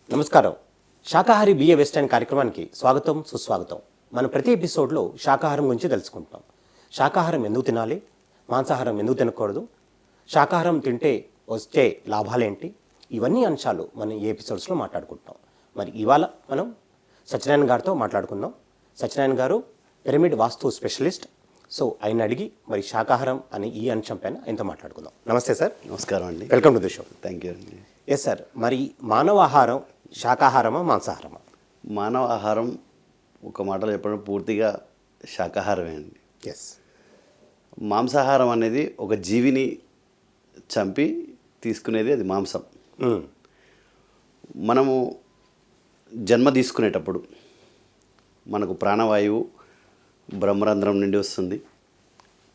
నమస్కారం. శాకాహారి BA western కార్యక్రమానికి స్వాగతం, సుస్వాగతం. మనం ప్రతి ఎపిసోడ్లో శాకాహారం గురించి తెలుసుకుంటాం. శాకాహారం ఎందుకు తినాలి, మాంసాహారం ఎందుకు తినకూడదు, శాకాహారం తింటే వచ్చే లాభాలేంటి, ఇవన్నీ అంశాలు మనం ఈ ఎపిసోడ్స్లో మాట్లాడుకుంటాం. మరి ఇవాళ మనం సత్యనారాయణ గారితో మాట్లాడుకుందాం. సత్యనారాయణ గారు పిరమిడ్ వాస్తు స్పెషలిస్ట్. సో ఆయన అడిగి మరి శాకాహారం అనే ఈ అంశం పైన ఆయనతో మాట్లాడుకుందాం. నమస్తే సార్. నమస్కారం అండి. Welcome to the show. Thank you అండి. ఎస్ సార్, మరి మానవ ఆహారం శాకాహారమా మాంసాహారమా? మానవ ఆహారం ఒక మాటలో చెప్పడం పూర్తిగా శాకాహారమే అండి. ఎస్. మాంసాహారం అనేది ఒక జీవిని చంపి తీసుకునేది, అది మాంసం. మనము జన్మ తీసుకునేటప్పుడు మనకు ప్రాణవాయువు బ్రహ్మరంధ్రం నుండి వస్తుంది.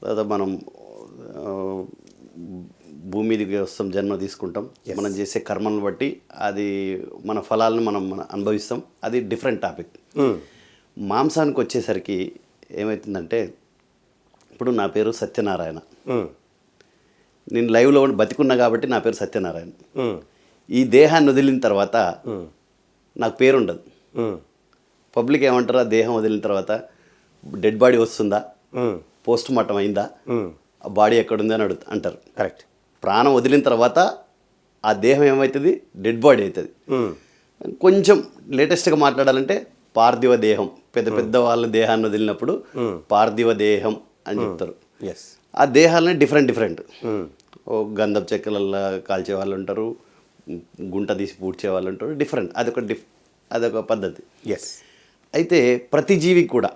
తర్వాత మనం భూమి మీదకి వస్తాం, జన్మ తీసుకుంటాం. మనం చేసే కర్మలను బట్టి అది మన ఫలాలను మనం అనుభవిస్తాం. అది డిఫరెంట్ టాపిక్. మాంసానికి వచ్చేసరికి ఏమవుతుందంటే, ఇప్పుడు నా పేరు సత్యనారాయణ. నేను లైవ్లో బతికున్నా కాబట్టి నా పేరు సత్యనారాయణ. ఈ దేహాన్ని వదిలిన తర్వాత నాకు పేరు ఉండదు. పబ్లిక్ ఏమంటారు, ఆ దేహం వదిలిన తర్వాత డెడ్ బాడీ వస్తుందా, పోస్ట్ మార్టం అయిందా, ఆ బాడీ ఎక్కడుంది అని అంటారు. కరెక్ట్. ప్రాణం వదిలిన తర్వాత ఆ దేహం ఏమవుతుంది, డెడ్ బాడీ అవుతుంది. కొంచెం లేటెస్ట్గా మాట్లాడాలంటే పార్థివ దేహం. పెద్ద పెద్ద వాళ్ళ దేహాన్ని వదిలినప్పుడు పార్థివ దేహం అని చెప్తారు. ఆ దేహాలని డిఫరెంట్ ఓ గంధపు చెక్కలల్లో కాల్చే వాళ్ళు ఉంటారు, గుంట తీసి పూడ్చే వాళ్ళు ఉంటారు. డిఫరెంట్. అదొక పద్ధతి. అయితే ప్రతి జీవికి కూడా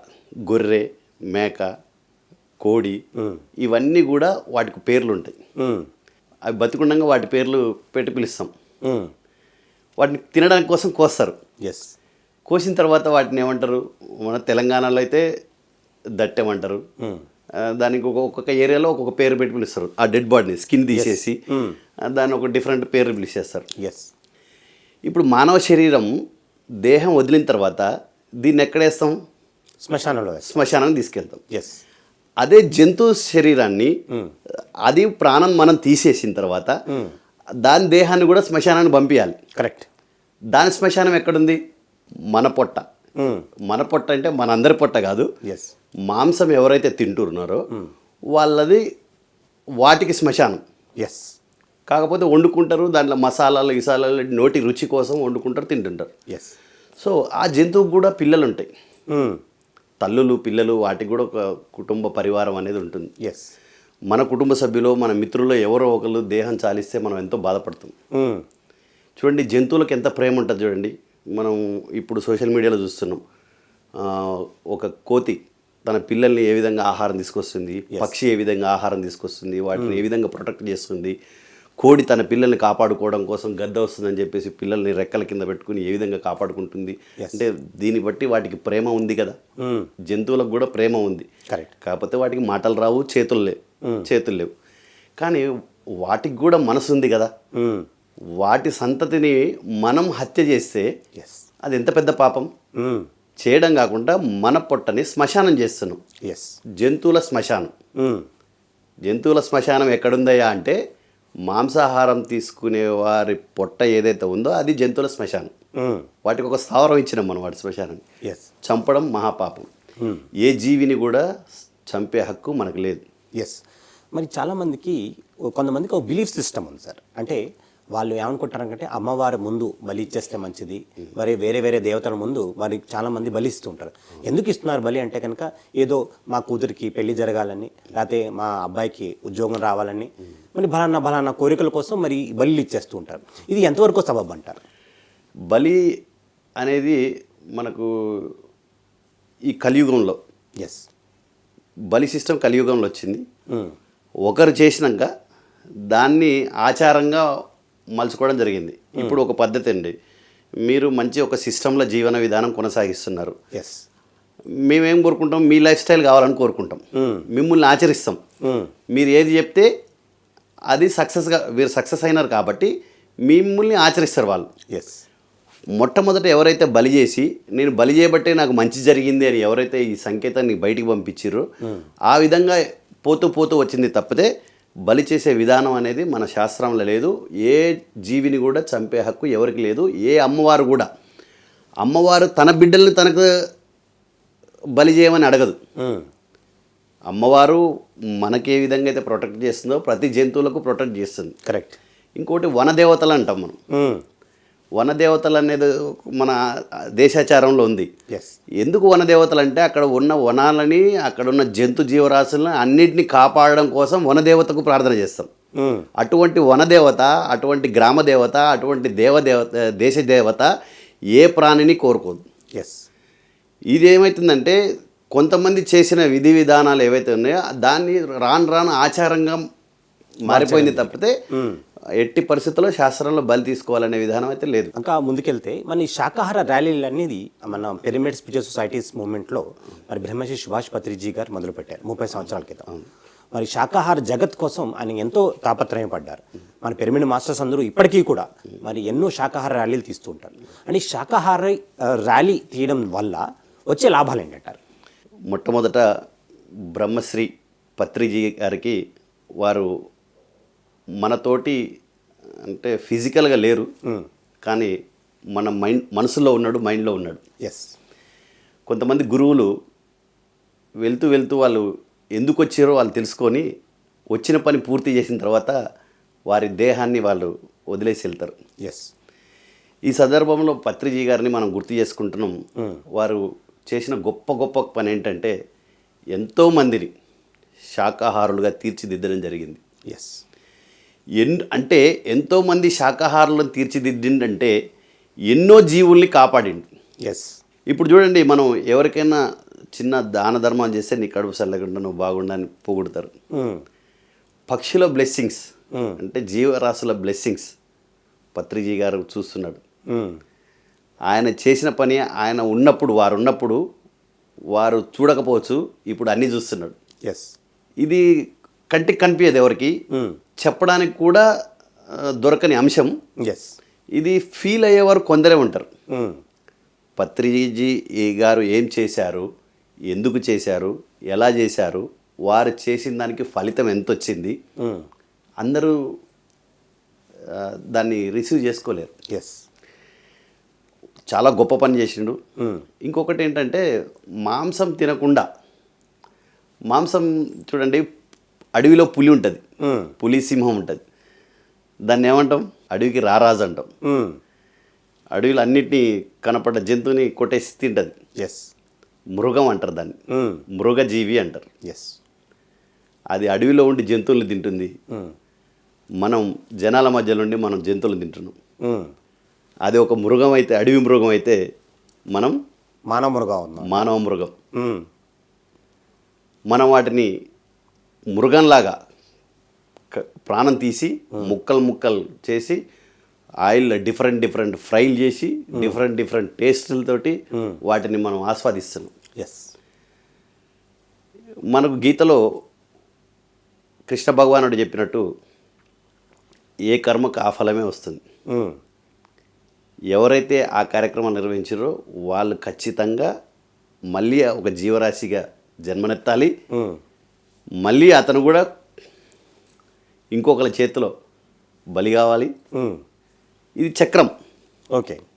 గొర్రె, మేక, కోడి ఇవన్నీ కూడా వాటికి పేర్లు ఉంటాయి. అవి బతికుండగా వాటి పేర్లు పెట్టి పిలుస్తాం. వాటిని తినడానికి కోసం కోస్తారు. కోసిన తర్వాత వాటిని ఏమంటారు, మన తెలంగాణలో అయితే దట్టెమంటారు. దానికి ఒక్కొక్క ఏరియాలో ఒక్కొక్క పేరు పెట్టి పిలుస్తారు. ఆ డెడ్ బాడీని స్కిన్ తీసేసి దాన్ని ఒక డిఫరెంట్ పేరు పిలిచేస్తారు. ఇప్పుడు మానవ శరీరం దేహం వదిలిన తర్వాత దీన్ని ఎక్కడేస్తాం, శ్మశానానికి తీసుకెళ్తాం. అదే జంతు శరీరాన్ని, అది ప్రాణం మనం తీసేసిన తర్వాత దాని దేహాన్ని కూడా శ్మశానాన్ని పంపించాలి. కరెక్ట్. దాని శ్మశానం ఎక్కడుంది, మన పొట్ట. మన పొట్ట అంటే మన అందరి పొట్ట కాదు. మాంసం ఎవరైతే తింటున్నారో వాళ్ళది వాటికి శ్మశానం. కాకపోతే వండుకుంటారు, దాంట్లో మసాలాలు గిసాలాలు నోటి రుచి కోసం వండుకుంటారు, తింటుంటారు. సో ఆ జంతువుకు కూడా పిల్లలు ఉంటాయి, తల్లులు, పిల్లలు. వాటికి కూడా ఒక కుటుంబ పరివారం అనేది ఉంటుంది. మన కుటుంబ సభ్యులు, మన మిత్రులు ఎవరో ఒకరు దేహం చాలిస్తే మనం ఎంతో బాధపడతాం. చూడండి, జంతువులకు ఎంత ప్రేమ ఉంటుంది చూడండి. మనం ఇప్పుడు సోషల్ మీడియాలో చూస్తున్నాం, ఒక కోతి తన పిల్లల్ని ఏ విధంగా ఆహారం తీసుకొస్తుంది, పక్షి ఏ విధంగా ఆహారం తీసుకొస్తుంది, వాటిని ఏ విధంగా ప్రొటెక్ట్ చేస్తుంది. కోడి తన పిల్లల్ని కాపాడుకోవడం కోసం గద్ద వస్తుందని చెప్పేసి పిల్లల్ని రెక్కల కింద పెట్టుకుని ఏ విధంగా కాపాడుకుంటుంది. అంటే దీన్ని బట్టి వాటికి ప్రేమ ఉంది కదా. జంతువులకు కూడా ప్రేమ ఉంది. కాకపోతే వాటికి మాటలు రావు, చేతులు లేవు. కానీ వాటికి కూడా మనసు ఉంది కదా. వాటి సంతతిని మనం హత్య చేస్తే అది ఎంత పెద్ద పాపం. చేయడం కాకుండా మన పొట్టని శ్మశానం చేస్తున్నాం. జంతువుల శ్మశానం. జంతువుల శ్మశానం ఎక్కడుందయ్యా అంటే, మాంసాహారం తీసుకునే వారి పొట్ట ఏదైతే ఉందో అది జంతువుల శ్మశానం. వాటికి ఒక స్థావరం ఇచ్చినాం మనం వాటి శ్మశానాన్ని. చంపడం మహాపాపం. ఏ జీవిని కూడా చంపే హక్కు మనకు లేదు. మరి చాలామందికి, కొంతమందికి ఒక బిలీఫ్ సిస్టమ్ ఉంది సార్. అంటే వాళ్ళు ఏమనుకుంటారంటే, అమ్మవారి ముందు బలి ఇచ్చేస్తే మంచిది, మరి వేరే వేరే దేవతల ముందు మరి చాలామంది బలి ఇస్తూ ఉంటారు. ఎందుకు ఇస్తున్నారు బలి అంటే కనుక, ఏదో మా కూతురికి పెళ్లి జరగాలని, లేకపోతే మా అబ్బాయికి ఉద్యోగం రావాలని, మరి బలానా కోరికల కోసం మరి బలి ఇచ్చేస్తూ ఉంటారు. ఇది ఎంతవరకు సబబు అంటారు? బలి అనేది మనకు ఈ కలియుగంలో, బలి సిస్టమ్ కలియుగంలో వచ్చింది. ఒకరు చేసినాక దాన్ని ఆచారంగా మలుచుకోవడం జరిగింది. ఇప్పుడు ఒక పద్ధతి అండి, మీరు మంచి ఒక సిస్టంలో జీవన విధానం కొనసాగిస్తున్నారు. మేమేం కోరుకుంటాం, మీ లైఫ్ స్టైల్ కావాలని కోరుకుంటాం, మిమ్మల్ని ఆచరిస్తాం. మీరు ఏది చెప్తే అది మీరు సక్సెస్ అయినారు కాబట్టి మిమ్మల్ని ఆచరిస్తారు వాళ్ళు. మొట్టమొదట ఎవరైతే బలి చేసి, నేను బలి చేయబట్టే నాకు మంచి జరిగింది అని ఎవరైతే ఈ సంకేతాన్ని బయటికి పంపించారో, ఆ విధంగా పోతూ వచ్చింది తప్పితే బలి చేసే విధానం అనేది మన శాస్త్రంలో లేదు. ఏ జీవిని కూడా చంపే హక్కు ఎవరికి లేదు. ఏ అమ్మవారు కూడా అమ్మవారు తన బిడ్డల్ని తనకు బలి చేయమని అడగదు. అమ్మవారు మనకి ఏ విధంగా అయితే ప్రొటెక్ట్ చేస్తుందో ప్రతి జంతువులకు ప్రొటెక్ట్ చేస్తుంది. కరెక్ట్. ఇంకోటి వనదేవతలు అంటాం మనం. వనదేవతలు అనేది మన దేశాచారంలో ఉంది. ఎందుకు వనదేవతలు అంటే అక్కడ ఉన్న వనాలని, అక్కడ ఉన్న జంతు జీవరాశులను అన్నింటినీ కాపాడడం కోసం వనదేవతకు ప్రార్థన చేస్తాం. అటువంటి వనదేవత, అటువంటి గ్రామ దేవత, అటువంటి దేశ దేవత ఏ ప్రాణిని కోరుకోదు. ఇది ఏమవుతుందంటే కొంతమంది చేసిన విధి విధానాలు ఏవైతే ఉన్నాయో దాన్ని రాను ఆచారంగా మారిపోయింది తప్పితే ఎట్టి పరిస్థితుల్లో శాస్త్రంలో బలి తీసుకోవాలనే విధానం అయితే లేదు. ఇంకా ముందుకెళ్తే మన ఈ శాకాహార ర్యాలీలు అనేది మన పిరమిడ్ స్పిరిచువల్ సొసైటీస్ మూవ్మెంట్లో మరి బ్రహ్మశ్రీ సుభాష్ పత్రిజీ గారు మొదలుపెట్టారు 30 సంవత్సరాల క్రితం. మరి శాకాహార జగత్ కోసం ఆయన ఎంతో తాపత్రయపడ్డారు. మన పిరమిడ్ మాస్టర్స్ అందరూ ఇప్పటికీ కూడా మరి ఎన్నో శాకాహార ర్యాలీలు తీస్తూ ఉంటారు. అని శాకాహార ర్యాలీ తీయడం వల్ల వచ్చే లాభాలు ఏంటంటారు? మొట్టమొదట బ్రహ్మశ్రీ పత్రిజీ గారికి వారు మనతోటి అంటే ఫిజికల్గా లేరు, కానీ మన మనసులో ఉన్నాడు, మైండ్లో ఉన్నాడు. కొంతమంది గురువులు వెళ్తూ వెళ్తూ వాళ్ళు ఎందుకు వచ్చారో వాళ్ళు తెలుసుకొని వచ్చిన పని పూర్తి చేసిన తర్వాత వారి దేహాన్ని వాళ్ళు వదిలేసి వెళ్తారు. ఈ సందర్భంలో పత్రిజీ గారిని మనం గుర్తు చేసుకుంటున్నాం. వారు చేసిన గొప్ప పని ఏంటంటే ఎంతోమందిని శాకాహారులుగా తీర్చిదిద్దడం జరిగింది. అంటే ఎంతోమంది శాకాహారులను తీర్చిదిద్దిండంటే ఎన్నో జీవుల్ని కాపాడింది. ఇప్పుడు చూడండి, మనం ఎవరికైనా చిన్న దాన ధర్మం చేస్తే నీ కడుపు చల్లకుండా నువ్వు బాగుండని పొగుడతారు. పక్షుల బ్లెస్సింగ్స్ అంటే జీవరాశుల బ్లెస్సింగ్స్ పత్రిజీ గారు చూస్తున్నాడు. ఆయన చేసిన పని ఆయన ఉన్నప్పుడు, వారు చూడకపోవచ్చు, ఇప్పుడు అన్నీ చూస్తున్నాడు. ఇది కంటికి కనిపించదు ఎవరికి, చెప్పడానికి కూడా దొరకని అంశం. ఇది ఫీల్ అయ్యేవారు కొందరే ఉంటారు. పత్రిజీ గారు ఏం చేశారు, ఎందుకు చేశారు, ఎలా చేశారు, వారు చేసిన దానికి ఫలితం ఎంత వచ్చింది, అందరూ దాన్ని రిసీవ్ చేసుకోలేరు. చాలా గొప్ప పని చేసిండు. ఇంకొకటి ఏంటంటే మాంసం తినకుండా, మాంసం చూడండి, అడవిలో పులి ఉంటుంది, పులి సింహం ఉంటుంది, దాన్ని ఏమంటాం, అడవికి రారాజు అంటాం. అడవిలో అన్నిటినీ కనపడ్డ జంతువుని కొట్టేసి తింటుంది. మృగం అంటారు దాన్ని, మృగజీవి అంటారు. అది అడవిలో ఉండి జంతువులు తింటుంది. మనం జనాల మధ్యలో ఉండి మనం జంతువులు తింటున్నాం. అది ఒక మృగం అయితే, అడవి మృగం అయితే, మనం మానవ మృగం. మనం వాటిని మృగంలాగా ప్రాణం తీసి ముక్కలు చేసి ఆయిల్లో డిఫరెంట్ ఫ్రైలు చేసి డిఫరెంట్ టేస్టులతోటి వాటిని మనం ఆస్వాదిస్తున్నాం. మనకు గీతలో కృష్ణ భగవానుడు చెప్పినట్టు ఏ కర్మకు ఆ ఫలమే వస్తుంది. ఎవరైతే ఆ కార్యక్రమం నిర్వహించారో వాళ్ళు ఖచ్చితంగా మళ్ళీ ఒక జీవరాశిగా జన్మనెత్తాలి. మళ్ళీ అతను కూడా ఇంకొకరి చేతిలో బలి కావాలి. ఇది చక్రం.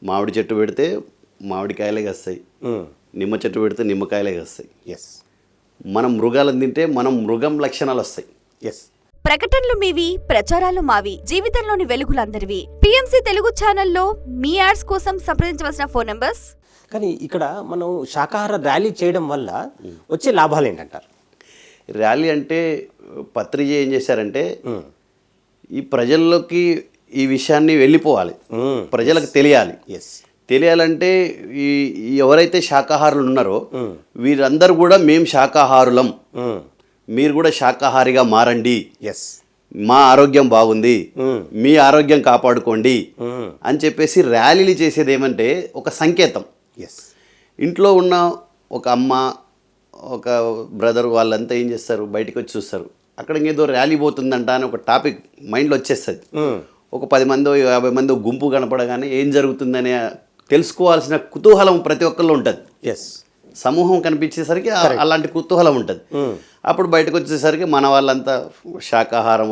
మామిడి చెట్టు పెడితే మామిడికాయలే వస్తాయి, నిమ్మ చెట్టు పెడితే నిమ్మకాయలే వస్తాయి. మనం మృగాలను తింటే మనం మృగం లక్షణాలు వస్తాయి. ప్రకటనలు మీవి, ప్రచారాలు మావి, జీవితంలోని వెలుగులందరివి. పిఎంసి తెలుగు ఛానల్లో మీ యాడ్స్ కోసం సంప్రదించవలసిన ఫోన్ నంబర్స్. కానీ ఇక్కడ మనం శాకాహార ర్యాలీ చేయడం వల్ల వచ్చే లాభాలు ఏంటంటారు? ర్యాలీ అంటే పత్రిజీ ఏం చేశారంటే ఈ ప్రజల్లోకి ఈ విషయాన్ని వెళ్ళిపోవాలి, ప్రజలకు తెలియాలంటే ఈ ఎవరైతే శాకాహారులు ఉన్నారో వీరందరూ కూడా మేము శాకాహారులం, మీరు కూడా శాకాహారిగా మారండి, మా ఆరోగ్యం బాగుంది, మీ ఆరోగ్యం కాపాడుకోండి అని చెప్పేసి ర్యాలీలు చేసేది ఏమంటే ఒక సంకేతం. ఇంట్లో ఉన్న ఒక అమ్మ, ఒక బ్రదర్ వాళ్ళంతా ఏం చేస్తారు, బయటకు వచ్చి చూస్తారు, అక్కడ ఏదో ర్యాలీ పోతుందంట అని ఒక టాపిక్ మైండ్లో వచ్చేస్తుంది. ఒక 10 మందో 50 మందో గుంపు కనపడగానే ఏం జరుగుతుందనే తెలుసుకోవాల్సిన కుతూహలం ప్రతి ఒక్కరిలో ఉంటుంది. సమూహం కనిపించేసరికి అలాంటి కుతూహలం ఉంటుంది. అప్పుడు బయటకు వచ్చేసరికి మన వాళ్ళంతా శాకాహారం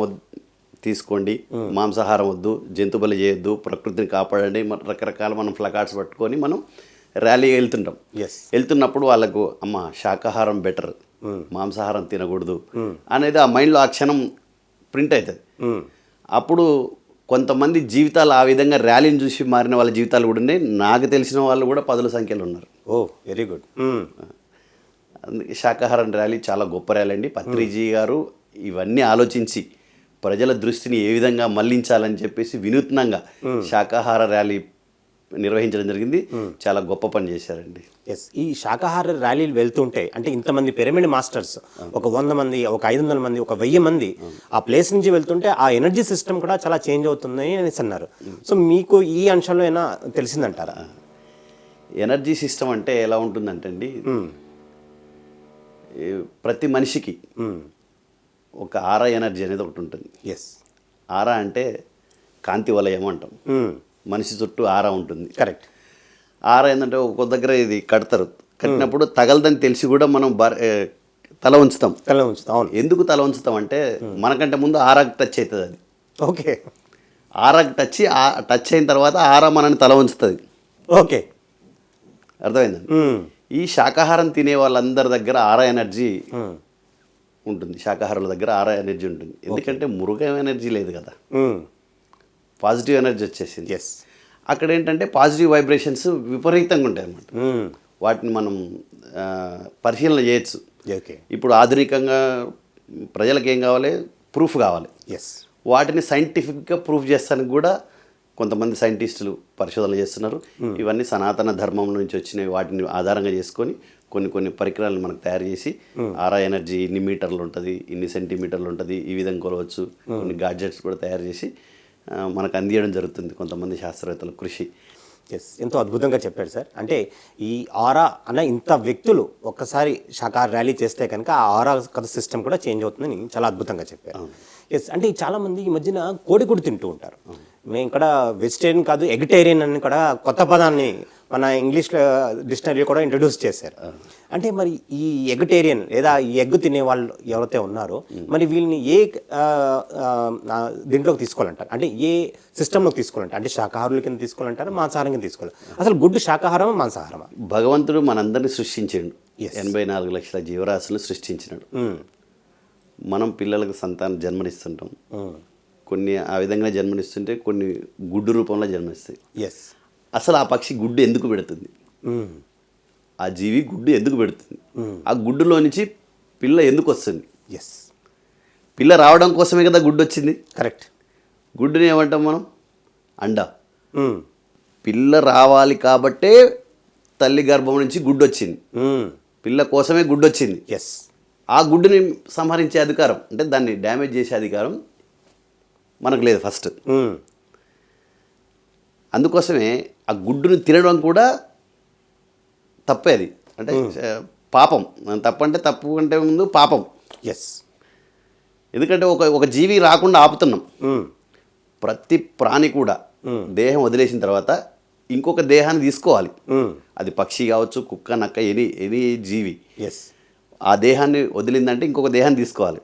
తీసుకోండి, మాంసాహారం వద్దు, జంతు బలి చేయొద్దు, ప్రకృతిని కాపాడండి, రకరకాల మనం ప్లకార్డ్స్ పట్టుకొని మనం ర్యాలీ వెళ్తుంటాం. వెళ్తున్నప్పుడు వాళ్ళకు అమ్మ శాకాహారం బెటర్, మాంసాహారం తినకూడదు అనేది ఆ మైండ్లో ఆ క్షణం ప్రింట్ అవుతుంది. అప్పుడు కొంతమంది జీవితాలు ఆ విధంగా ర్యాలీని చూసి మారిన వాళ్ళ జీవితాలు కూడా ఉన్నాయి. నాకు తెలిసిన వాళ్ళు కూడా 10ల సంఖ్యలో ఉన్నారు. ఓ వెరీ గుడ్. అందుకే శాకాహారం ర్యాలీ చాలా గొప్ప ర్యాలీ అండి. పత్రిజీ గారు ఇవన్నీ ఆలోచించి ప్రజల దృష్టిని ఏ విధంగా మళ్లించాలని చెప్పేసి వినూత్నంగా శాకాహార ర్యాలీ నిర్వహించడం జరిగింది. చాలా గొప్ప పని చేశారండి. ఎస్, ఈ శాకాహార ర్యాలీలు వెళ్తుంటే అంటే ఇంతమంది పిరమిడ్ మాస్టర్స్, ఒక 100 మంది, ఒక 500 మంది, ఒక 1000 మంది ఆ ప్లేస్ నుంచి వెళ్తుంటే ఆ ఎనర్జీ సిస్టమ్ కూడా చాలా చేంజ్ అవుతుంది అనేసి అన్నారు. సో మీకు ఈ అంశంలో ఏమైనా తెలిసిందంటారా? ఎనర్జీ సిస్టమ్ అంటే ఎలా ఉంటుందంటే అండి, ప్రతి మనిషికి ఒక ఆరా ఎనర్జీ అనేది ఒకటి ఉంటుంది. ఎస్, ఆరా అంటే కాంతి వలయం అంటాం. మనిషి చుట్టూ ఆరా ఉంటుంది. కరెక్ట్. ఆరా ఏంటంటే ఒక్కొక్క దగ్గర ఇది కడతారు, కట్టినప్పుడు తగలదని తెలిసి కూడా మనం తల ఉంచుతాం. తల ఉంచుతాం, అవును. ఎందుకు తల ఉంచుతాం అంటే మనకంటే ముందు ఆరాకి టచ్ అవుతుంది. అది ఓకే, ఆరాకి టచ్ అయిన తర్వాత ఆరా మనని తల ఉంచుతుంది. ఓకే, అర్థమైందండి. ఈ శాకాహారం తినే వాళ్ళందరి దగ్గర ఆరా ఎనర్జీ ఉంటుంది. శాకాహారుల దగ్గర ఆరా ఎనర్జీ ఉంటుంది. ఎందుకంటే మృగం ఎనర్జీ లేదు కదా, పాజిటివ్ ఎనర్జీ వచ్చేసింది. ఎస్, అక్కడ ఏంటంటే పాజిటివ్ వైబ్రేషన్స్ విపరీతంగా ఉంటాయి అన్నమాట. వాటిని మనం పరిశీలన చేయొచ్చు. ఓకే. ఇప్పుడు ఆధునికంగా ప్రజలకు ఏం కావాలి? ప్రూఫ్ కావాలి. ఎస్, వాటిని సైంటిఫిక్గా ప్రూఫ్ చేస్తానికి కూడా కొంతమంది సైంటిస్టులు పరిశోధనలు చేస్తున్నారు. ఇవన్నీ సనాతన ధర్మం నుంచి వచ్చినవి. వాటిని ఆధారంగా చేసుకొని కొన్ని పరికరాలు మనకు తయారు చేసి ఆరా ఎనర్జీ ఇన్ని మీటర్లు ఉంటుంది, ఇన్ని సెంటీమీటర్లు ఉంటుంది, ఈ విధంగా కొలవచ్చు. కొన్ని గాడ్జెట్స్ కూడా తయారు చేసి మనకు అందియడం జరుగుతుంది. కొంతమంది శాస్త్రవేత్తల కృషి. ఎస్, ఎంతో అద్భుతంగా చెప్పారు సార్. అంటే ఈ ఆరా అన్న ఇంత వ్యక్తులు ఒక్కసారి శాకాహార ర్యాలీ చేస్తే కనుక ఆ ఆరా కథ సిస్టమ్ కూడా చేంజ్ అవుతుందని చాలా అద్భుతంగా చెప్పారు. ఎస్, అంటే చాలామంది ఈ మధ్యన కోడిగుడ్డు తింటూ ఉంటారు. మేము ఇక్కడ వెజిటేరియన్ కాదు ఎగిటేరియన్ అని కూడా కొత్త పదాన్ని మన ఇంగ్లీష్ డిక్షనరీ కూడా ఇంట్రడ్యూస్ చేశారు. అంటే మరి ఈ ఎగిటేరియన్ లేదా ఈ ఎగ్ తినే వాళ్ళు ఎవరైతే ఉన్నారో మరి వీళ్ళని ఏ దీంట్లోకి తీసుకోవాలంటారు? అంటే ఏ సిస్టంలోకి తీసుకోవాలంటారు? అంటే శాకాహారుల కింద తీసుకోవాలంటారా, మాంసాహారం కింద తీసుకోవాలి? అసలు గుడ్డు శాకాహారమా మాంసాహారమా? భగవంతుడు మనందరినీ సృష్టించాడు. 84 లక్షల జీవరాశులు సృష్టించినాడు. మనం పిల్లలకు సంతానం జన్మనిస్తుంటాం. కొన్ని ఆ విధంగా జన్మనిస్తుంటే కొన్ని గుడ్డు రూపంలో జన్మనిస్తాయి. ఎస్, అసలు ఆ పక్షి గుడ్డు ఎందుకు పెడుతుంది? ఆ జీవి గుడ్డు ఎందుకు పెడుతుంది? ఆ గుడ్డులో నుంచి పిల్ల ఎందుకు వస్తుంది? ఎస్, పిల్ల రావడం కోసమే కదా గుడ్డు వచ్చింది. కరెక్ట్. గుడ్డుని ఏమంటాం మనం? అండ. పిల్ల రావాలి కాబట్టే తల్లి గర్భం నుంచి గుడ్డు వచ్చింది. పిల్ల కోసమే గుడ్డు వచ్చింది. ఎస్, ఆ గుడ్డుని సంహరించే అధికారం, అంటే దాన్ని డ్యామేజ్ చేసే అధికారం మనకు లేదు ఫస్ట్. అందుకోసమే ఆ గుడ్డును తినడం కూడా తప్పే. అది అంటే పాపం. తప్పంటే తప్పు అంటే ముందు పాపం. ఎస్, ఎందుకంటే ఒక జీవి రాకుండా ఆపుతున్నాం. ప్రతి ప్రాణి కూడా దేహం వదిలేసిన తర్వాత ఇంకొక దేహాన్ని తీసుకోవాలి. అది పక్షి కావచ్చు, కుక్క, నక్క, ఎనీ జీవి. ఎస్, ఆ దేహాన్ని వదిలిందంటే ఇంకొక దేహాన్ని తీసుకోవాలి.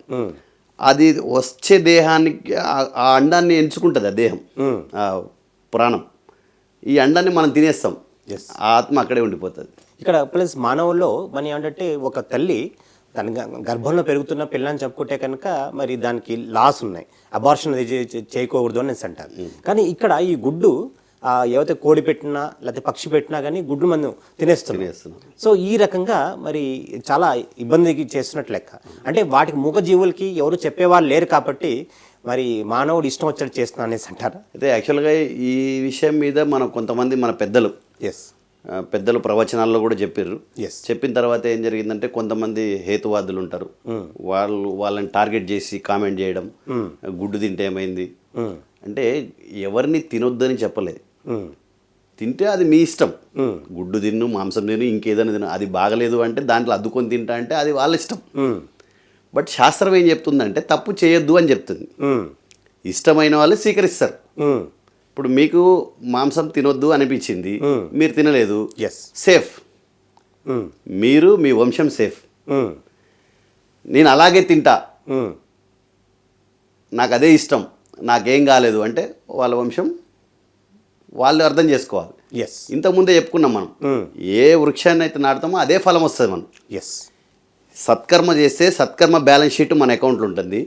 అది వచ్చే దేహానికి ఆ అండాన్ని ఎంచుకుంటుంది ఆ దేహం, ఆ ప్రాణం. ఈ అండాన్ని మనం తినేస్తాం. ఆ ఆత్మ అక్కడే ఉండిపోతుంది. ఇక్కడ ప్లస్ మానవుల్లో మన ఏంటంటే ఒక తల్లి తన గర్భంలో పెరుగుతున్న పిల్లని చెప్పుకుంటే కనుక మరి దానికి లాస్ ఉన్నాయి, అబార్షన్ అది చేయకూడదు అని అంటారు. కానీ ఇక్కడ ఈ గుడ్డు ఏవైతే కోడి పెట్టినా లేకపోతే పక్షి పెట్టినా కానీ గుడ్డు మనం తినేస్తున్నాం. సో ఈ రకంగా మరి చాలా ఇబ్బందికి చేస్తున్నట్టు లెక్క. అంటే వాటికి మూగజీవులకి ఎవరు చెప్పేవాళ్ళు లేరు కాబట్టి మరి మానవుడు ఇష్టం వచ్చేది చేస్తున్నా అనేసి అంటారా? అయితే యాక్చువల్గా ఈ విషయం మీద మనం కొంతమంది మన పెద్దలు ప్రవచనాల్లో కూడా చెప్పారు. చెప్పిన తర్వాత ఏం జరిగిందంటే కొంతమంది హేతువాదులు ఉంటారు, వాళ్ళని టార్గెట్ చేసి కామెంట్ చేయడం, గుడ్డు తింటే ఏమైంది అంటే ఎవరిని తినొద్దని చెప్పలేదు. తింటే అది మీ ఇష్టం. గుడ్డు తిన్ను, మాంసం తిను, ఇంకేదైనా తిను. అది బాగలేదు అంటే దాంట్లో అద్దుకొని తింటా అంటే అది వాళ్ళ ఇష్టం. బట్ శాస్త్రం ఏం చెప్తుందంటే తప్పు చేయొద్దు అని చెప్తుంది. ఇష్టమైన వాళ్ళు స్వీకరిస్తారు. ఇప్పుడు మీకు మాంసం తినొద్దు అనిపించింది, మీరు తినలేదు, సేఫ్. మీరు మీ వంశం సేఫ్. నేను అలాగే తింటా, ఉమ్, నాకు అదే ఇష్టం, నాకేం కాలేదు అంటే వాళ్ళ వంశం వాళ్ళు అర్థం చేసుకోవాలి. ఎస్ ఇంతకుముందే చెప్పుకున్నాం మనం, ఏ వృక్షాన్ని అయితే నాటుతామో అదే ఫలం వస్తుంది మనం. ఎస్ సత్కర్మ చేస్తే సత్కర్మ బ్యాలెన్స్ షీట్ మన అకౌంట్లో ఉంటుంది,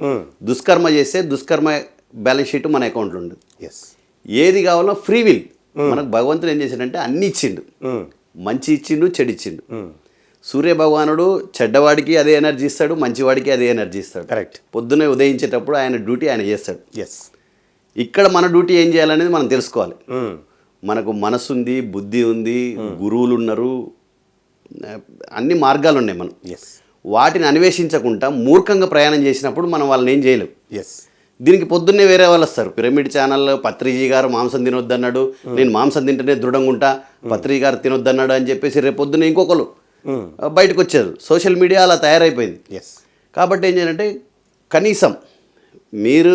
దుష్కర్మ చేస్తే దుష్కర్మ బ్యాలెన్స్ షీట్ మన అకౌంట్లో ఉంటుంది. ఎస్ ఏది కావాలో ఫ్రీ విల్. మనకు భగవంతుడు ఏం చేశాడంటే అన్ని ఇచ్చిండు, మంచి ఇచ్చిండు, చెడు ఇచ్చిండు. సూర్య భగవానుడు చెడ్డవాడికి అదే ఎనర్జీ ఇస్తాడు, మంచివాడికి అదే ఎనర్జీ ఇస్తాడు. కరెక్ట్. పొద్దున్నే ఉదయించేటప్పుడు ఆయన డ్యూటీ ఆయన చేస్తాడు. ఎస్ ఇక్కడ మన డ్యూటీ ఏం చేయాలనేది మనం తెలుసుకోవాలి. మనకు మనసు ఉంది, బుద్ధి ఉంది, గురువులు ఉన్నారు, అన్ని మార్గాలు ఉన్నాయి. మనం ఎస్ వాటిని అన్వేషించకుండా మూర్ఖంగా ప్రయాణం చేసినప్పుడు మనం వాళ్ళని ఏం చేయలేం. ఎస్ దీనికి పొద్దున్నే వేరే వాళ్ళు వస్తారు. పిరమిడ్ ఛానల్లో పత్రిజీ గారు మాంసం తినొద్దన్నాడు, నేను మాంసం తింటేనే దృఢంగా ఉంటా, పత్రిజీ గారు తినొద్దన్నాడు అని చెప్పేసి రేపు పొద్దున్నే ఇంకొకరు బయటకు వచ్చారు. సోషల్ మీడియా అలా తయారైపోయింది. ఎస్ కాబట్టి ఏం చేయాలంటే కనీసం మీరు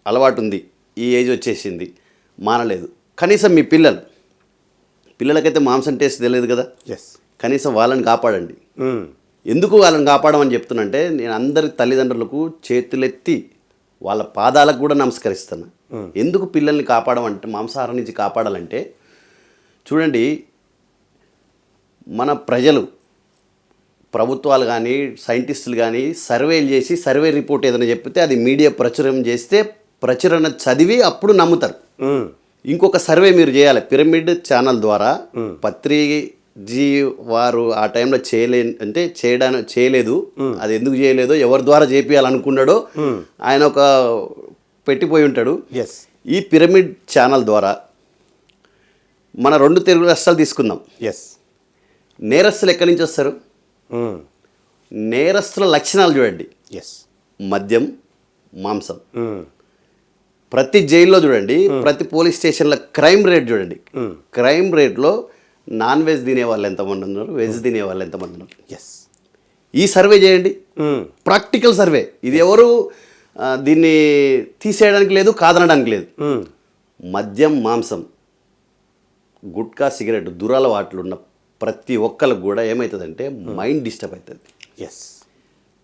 అలవాటు ఉంది, ఈ ఏజ్ వచ్చేసింది, మానలేదు, కనీసం మీ పిల్లలకైతే మాంసం టేస్ట్ తెలియదు కదా, ఎస్ కనీసం వాళ్ళని కాపాడండి. ఎందుకు వాళ్ళని కాపాడమని చెప్తున్నంటే నేను అందరి తల్లిదండ్రులకు చేతులెత్తి వాళ్ళ పాదాలకు కూడా నమస్కరిస్తున్నా. ఎందుకు పిల్లల్ని కాపాడమంటే, మాంసాహారం నుంచి కాపాడాలంటే చూడండి, మన ప్రజలు, ప్రభుత్వాలు కానీ సైంటిస్టులు కానీ సర్వేలు చేసి సర్వే రిపోర్ట్ ఏదైనా చెప్తే అది మీడియా ప్రచురం చేస్తే ప్రచురణ చదివి అప్పుడు నమ్ముతారు. ఇంకొక సర్వే మీరు చేయాలి. పిరమిడ్ ఛానల్ ద్వారా పత్రిజీ వారు ఆ టైంలో చేయలేదు, అది ఎందుకు చేయలేదో, ఎవరి ద్వారా చేపియాలనుకున్నాడో ఆయన ఒక పెట్టిపోయి ఉంటాడు. ఎస్ ఈ పిరమిడ్ ఛానల్ ద్వారా మన 2 తెలుగు రాష్ట్రాలు తీసుకుందాం. ఎస్ నేరస్తులు ఎక్కడి నుంచి వస్తారు? నేరస్తుల లక్షణాలు చూడండి. ఎస్ మద్యం, మాంసం. ప్రతి జైల్లో చూడండి, ప్రతి పోలీస్ స్టేషన్లో క్రైమ్ రేట్ చూడండి. క్రైమ్ రేట్లో నాన్ వెజ్ తినే వాళ్ళు ఎంతమంది ఉన్నారు, వెజ్ తినే వాళ్ళు ఎంతమంది ఉన్నారు. ఎస్ ఈ సర్వే చేయండి, ప్రాక్టికల్ సర్వే. ఇది ఎవరు దీన్ని తీసేయడానికి లేదు, కాదనడానికి లేదు. మద్యం, మాంసం, గుట్కా, సిగరెట్ దురలవాట్లు ఉన్న ప్రతి ఒక్కరికి కూడా ఏమవుతుందంటే మైండ్ డిస్టర్బ్ అవుతుంది. ఎస్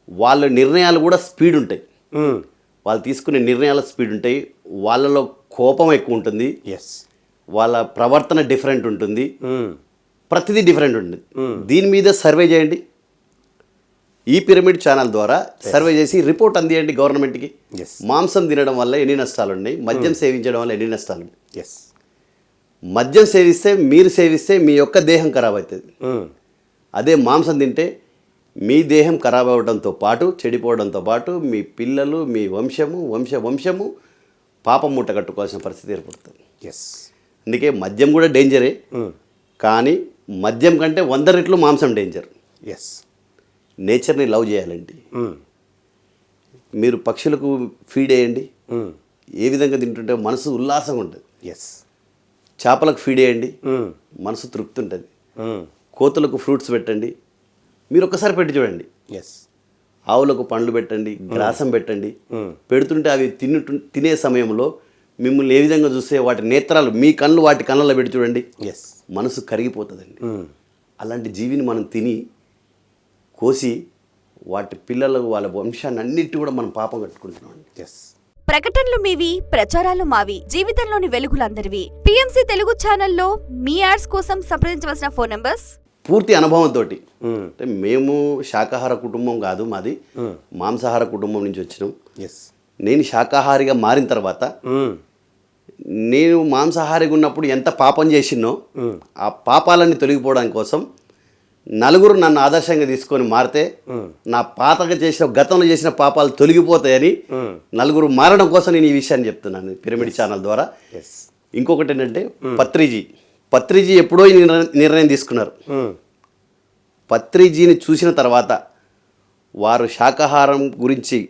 వాళ్ళ నిర్ణయాలు కూడా స్పీడ్ ఉంటాయి, వాళ్ళు తీసుకునే నిర్ణయాల స్పీడ్ ఉంటాయి, వాళ్ళలో కోపం ఎక్కువ ఉంటుంది, ఎస్ వాళ్ళ ప్రవర్తన డిఫరెంట్ ఉంటుంది, ప్రతిదీ డిఫరెంట్ ఉంటుంది. దీని మీద సర్వే చేయండి. ఈ పిరమిడ్ ఛానల్ ద్వారా సర్వే చేసి రిపోర్ట్ అందియండి గవర్నమెంట్కి. ఎస్ మాంసం తినడం వల్ల ఎన్ని నష్టాలు ఉన్నాయి, మద్యం సేవించడం వల్ల ఎన్ని నష్టాలు ఉన్నాయి. ఎస్ మద్యం మీరు సేవిస్తే మీ యొక్క దేహం ఖరాబ్ అవుతుంది. అదే మాంసం తింటే మీ దేహం ఖరాబ్ అవ్వడంతో పాటు, చెడిపోవడంతో పాటు మీ పిల్లలు, మీ వంశము పాపం మూట కట్టుకోవాల్సిన పరిస్థితి ఏర్పడుతుంది. ఎస్ అందుకే మద్యం కూడా డేంజరే, కానీ మద్యం కంటే 100 రెట్లు మాంసం డేంజర్. ఎస్ నేచర్ని లవ్ చేయాలండి. మీరు పక్షులకు ఫీడ్ వేయండి, ఏ విధంగా తింటుంటే మనసు ఉల్లాసంగా ఉంటుంది. ఎస్ చేపలకు ఫీడ్ వేయండి, మనసు తృప్తి ఉంటుంది. కోతులకు ఫ్రూట్స్ పెట్టండి, మీరు ఒక్కసారి పెట్టి చూడండి. ఎస్ ఆవులకు పండ్లు పెట్టండి, గ్రాసం పెట్టండి. పెడుతుంటే అవి తినే సమయంలో మిమ్మల్ని ఏ విధంగా చూస్తే వాటి నేత్రాలు, మీ కళ్ళు వాటి కళ్ళల్లో పెట్టి చూడండి, ఎస్ మనసు కరిగిపోతుందండి. అలాంటి జీవిని మనం తిని కోసి వాటి పిల్లలు, వాళ్ళ వంశాన్ని అన్నిటి కూడా మనం పాపం కట్టుకుంటున్నాం. ఎస్ ప్రకటనలు మీవి, ప్రచారాలు మావి, జీవితంలోని వెలుగులందరివి. పిఎంసి తెలుగు ఛానల్లో మీ యాడ్స్ కోసం సంప్రదించవలసిన ఫోన్ నంబర్స్. పూర్తి అనుభవంతో, అంటే మేము శాకాహార కుటుంబం కాదు, మాది మాంసాహార కుటుంబం నుంచి వచ్చినాం. ఎస్ నేను శాకాహారిగా మారిన తర్వాత నేను మాంసాహారిగా ఉన్నప్పుడు ఎంత పాపం చేసినో ఆ పాపాలన్నీ తొలగిపోవడానికి కోసం నలుగురు నన్ను ఆదర్శంగా తీసుకొని మారితే నా గతంలో చేసిన పాపాలు తొలగిపోతాయని నలుగురు మారడం కోసం నేను ఈ విషయాన్ని చెప్తున్నాను పిరమిడ్ ఛానల్ ద్వారా. ఇంకొకటి ఏంటంటే పత్రిజీ ఎప్పుడో ఈ నిర్ణయం తీసుకున్నారు. పత్రిజీని చూసిన తర్వాత వారు శాకాహారం గురించి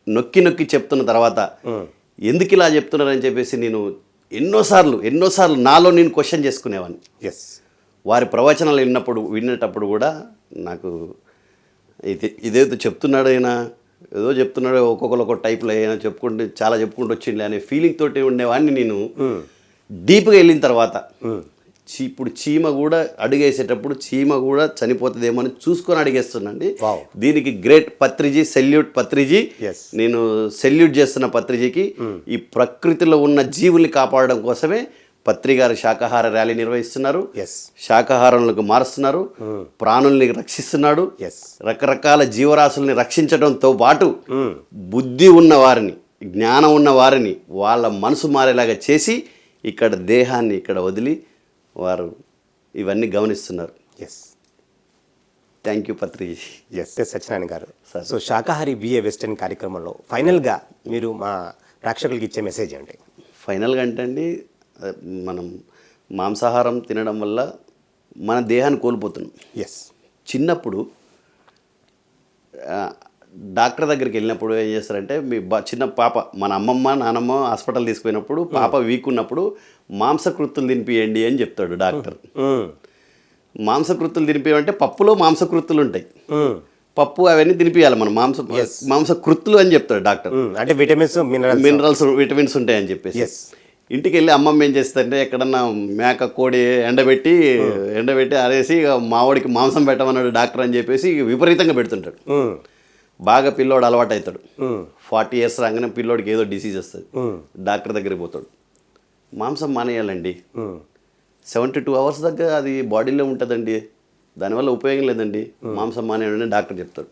నొక్కి చెప్తున్న తర్వాత ఎందుకు ఇలా చెప్తున్నారని చెప్పేసి నేను ఎన్నోసార్లు నాలో నేను క్వశ్చన్ చేసుకునేవాడిని. ఎస్ వారి ప్రవచనాలు వినేటప్పుడు కూడా నాకు ఇదేదో చెప్తున్నాడు అయినా, ఏదో చెప్తున్నాడు, ఒక్కొక్కరు ఒక టైప్లో అయినా చెప్పుకుంటూ వచ్చిండే అనే ఫీలింగ్ తోటి ఉండేవాడిని. నేను డీప్గా వెళ్ళిన తర్వాత ఇప్పుడు చీమ కూడా అడుగేసేటప్పుడు చీమ కూడా చనిపోతుందేమో అని చూసుకొని అడిగేస్తుందండి. Wow. దీనికి great Patriji, salute Patriji. Yes. నేను సెల్యూట్ చేస్తున్న పత్రిజీకి. ఈ ప్రకృతిలో ఉన్న జీవుల్ని కాపాడడం కోసమే పత్రి గారు శాకాహార ర్యాలీ నిర్వహిస్తున్నారు. Yes. శాకాహారంలోకి మారుస్తున్నారు, ప్రాణుల్ని రక్షిస్తున్నాడు. Yes. రకరకాల జీవరాశుల్ని రక్షించడంతో పాటు బుద్ధి ఉన్న వారిని, జ్ఞానం ఉన్న వారిని వాళ్ళ మనసు మారేలాగా చేసి ఇక్కడ దేహాన్ని ఇక్కడ వదిలి వారు ఇవన్నీ గమనిస్తున్నారు. Yes thank you Patriji. S Satyanarayana గారు. సో శాకాహారి బిఏ వెస్టర్న్ కార్యక్రమంలో ఫైనల్గా మీరు మా ప్రేక్షకులకి ఇచ్చే మెసేజ్ ఏంటి? ఫైనల్గా అంటే అండి, మనం మాంసాహారం తినడం వల్ల మన దేహాన్ని కోల్పోతున్నాం. ఎస్. చిన్నప్పుడు డాక్టర్ దగ్గరికి వెళ్ళినప్పుడు ఏం చేస్తారంటే, మీ చిన్న పాప, మన అమ్మమ్మ నానమ్మ హాస్పిటల్ తీసుకుపోయినప్పుడు పాప వీక్ ఉన్నప్పుడు మాంసకృత్తులు తినిపియండి అని చెప్తాడు డాక్టర్. మాంసకృత్తులు తినిపియంటే పప్పులో మాంసకృత్తులు ఉంటాయి, పప్పు అవన్నీ తినిపియాలి మనం. మాంసకృత్తులు అని చెప్తాడు డాక్టర్. అంటే విటమిన్స్ మినరల్స్ విటమిన్స్ ఉంటాయని చెప్పేసి. ఇంటికి వెళ్ళి అమ్మమ్మ ఏం చేస్తుందంటే, ఎక్కడన్నా మేక కోడి ఎండబెట్టి అరేసి మావాడికి మాంసం పెట్టమన్నాడు డాక్టర్ అని చెప్పేసి విపరీతంగా పెడుతుంటాడు. బాగా పిల్లోడు అలవాటు అవుతాడు. 40 years రాగానే పిల్లోడికి ఏదో డిసీజ్ వస్తుంది, డాక్టర్ దగ్గరికి పోతాడు. మాంసం మానేయాలండి, 72 hours దగ్గర అది బాడీలో ఉంటుందండి, దానివల్ల ఉపయోగం లేదండి, మాంసం మానేయాలని డాక్టర్ చెప్తాడు.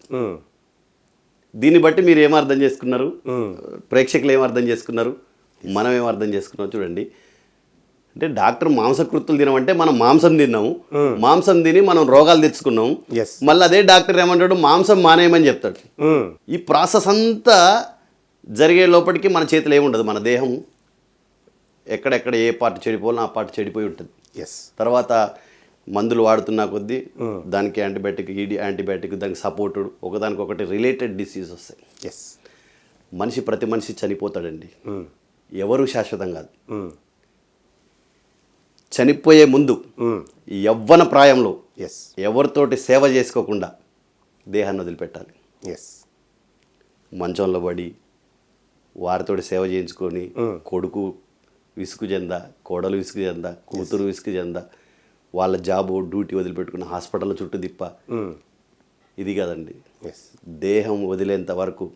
దీన్ని బట్టి మీరు ఏం అర్థం చేసుకున్నారు, ప్రేక్షకులు ఏం అర్థం చేసుకున్నారు, మనం ఏం అర్థం చేసుకున్నాం చూడండి. అంటే డాక్టర్ మాంసకృత్తులు తినమంటే మనం మాంసం తిన్నాము, మాంసం తిని మనం రోగాలు తెచ్చుకున్నాము. మళ్ళీ అదే డాక్టర్ ఏమంటాడు, మాంసం మానేయమని చెప్తాడు. ఈ ప్రాసెస్ అంతా జరిగే లోపలికి మన చేతిలో ఏముండదు, మన దేహం ఎక్కడెక్కడ ఏ పార్ట్ చెడిపోవాలో ఆ పార్ట్ చెడిపోయి ఉంటుంది. తర్వాత మందులు వాడుతున్నా కొద్దీ దానికి యాంటీబయాటిక్ దానికి సపోర్టెడ్ ఒకదానికొకటి రిలేటెడ్ డిసీజ్ వస్తాయి. ప్రతి మనిషి చనిపోతాడండి, ఎవరు శాశ్వతం కాదు. చనిపోయే ముందు యవ్వన ప్రాయంలో ఎవరితోటి సేవ చేసుకోకుండా దేహాన్ని వదిలిపెట్టాలి. మంచంలో పడి వారితోటి సేవ చేయించుకొని కొడుకు విసుగు చెంద, కోడలు విసుగు చెంద, కూతురు విసుగు చెంద, వాళ్ళ జాబు డ్యూటీ వదిలిపెట్టుకున్న హాస్పిటల్ చుట్టూ తిప్ప, ఇది కదండి. దేహం వదిలేంత వరకు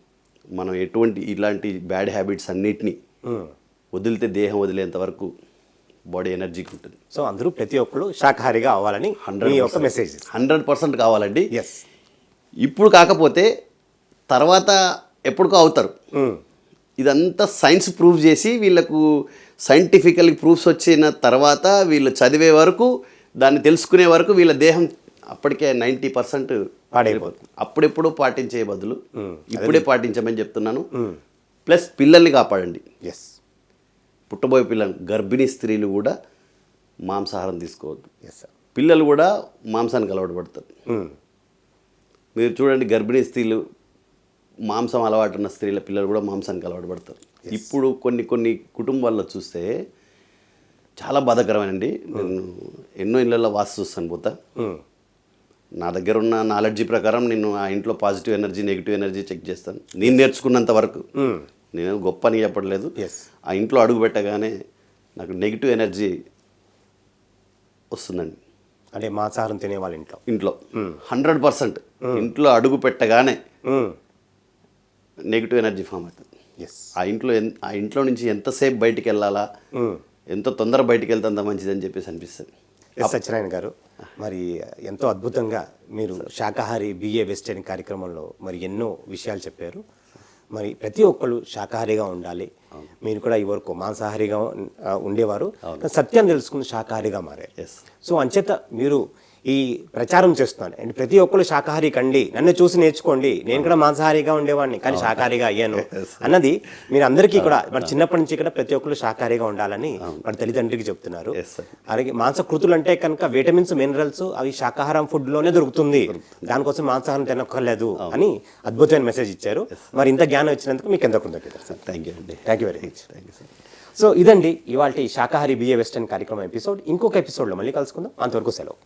మనం ఇలాంటి బ్యాడ్ హ్యాబిట్స్ అన్నిటినీ వదిలితే, దేహం వదిలేంత వరకు బాడీ ఎనర్జీకి ఉంటుంది. సో అందరూ ప్రతి ఒక్కరు శాకాహారిగా అవ్వాలని 100% కావాలండి. ఇప్పుడు కాకపోతే తర్వాత ఎప్పటికో అవుతారు. ఇదంతా సైన్స్ ప్రూవ్ చేసి వీళ్ళకు సైంటిఫికల్ ప్రూఫ్స్ వచ్చిన తర్వాత వీళ్ళు చదివే వరకు, దాన్ని తెలుసుకునే వరకు వీళ్ళ దేహం అప్పటికే 90% పాడైపోతుంది. అప్పుడెప్పుడు పాటించే బదులు ఇప్పుడే పాటించమని చెప్తున్నాను. ప్లస్ పిల్లల్ని కాపాడండి. పుట్టబోయే పిల్లలు, గర్భిణీ స్త్రీలు కూడా మాంసాహారం తీసుకోవద్దు. పిల్లలు కూడా మాంసానికి అలవాటు పడతారు. మీరు చూడండి, గర్భిణీ స్త్రీలు, మాంసం అలవాటు ఉన్న స్త్రీల పిల్లలు కూడా మాంసానికి అలవాటు పడతారు. ఇప్పుడు కొన్ని కుటుంబాల్లో చూస్తే చాలా బాధాకరమేనండి. నేను ఎన్నో ఇళ్ళల్లో చూస్తాను పోతా. నా దగ్గర ఉన్న నాలెడ్జీ ప్రకారం నేను ఆ ఇంట్లో positive energy, negative energy check చేస్తాను. నేను నేర్చుకున్నంత వరకు, నేను గొప్ప అని చెప్పట్లేదు. ఆ ఇంట్లో అడుగు పెట్టగానే నాకు నెగిటివ్ ఎనర్జీ వస్తుందండి. అంటే మాంసాహారం తినే వాళ్ళ ఇంట్లో 100% ఇంట్లో అడుగు పెట్టగానే నెగిటివ్ ఎనర్జీ ఫామ్ అవుతుంది. ఆ ఇంట్లో నుంచి ఎంతసేపు బయటికి వెళ్ళాలా, ఎంత తొందర బయటికి వెళ్తే అంత మంచిదని చెప్పేసి అనిపిస్తుంది. సత్యనారాయణ గారు, మరి ఎంతో అద్భుతంగా మీరు శాకాహారి బిఏ వెస్టర్న్ కార్యక్రమంలో మరి ఎన్నో విషయాలు చెప్పారు. మరి ప్రతి ఒక్కరు శాకాహారిగా ఉండాలి. మీరు కూడా ఇవరకు మాంసాహారిగా ఉండేవారు, సత్యాన్ని తెలుసుకుని శాకాహారిగా మారారు. సో అంచేత మీరు ఈ ప్రచారం చేస్తున్నాను, అండ్ ప్రతి ఒక్కరు శాకాహారి కండి, నన్ను చూసి నేర్చుకోండి, నేను కూడా మాంసాహారిగా ఉండేవాడిని కానీ శాకాహారిగా అయ్యాను అన్నది మీరు అందరికీ కూడా మరి చిన్నప్పటి నుంచి కూడా ప్రతి ఒక్కరు శాకాహారిగా ఉండాలని మన తల్లిదండ్రికి చెప్తున్నారు. అలాగే మాంసకృతులు అంటే కనుక విటమిన్స్, మినరల్స్ అవి శాకాహారం ఫుడ్లోనే దొరుకుతుంది, దానికోసం మాంసాహారం తినక్కర్లేదు అని అద్భుతమైన మెసేజ్ ఇచ్చారు. మరి ఇంత జ్ఞానం ఇచ్చినందుకు మీకు ఎంత కృతజ్ఞతలు సార్. థ్యాంక్ యూ అండి. Thank you very much. So ఇదండి ఇవాళ శాకాహారి బిఏ వెస్టర్న్ కార్యక్రమం ఎపిసోడ్. ఇంకొక ఎపిసోడ్లో మళ్ళీ కలుసుకుందాం. అంతవరకు సెలవు.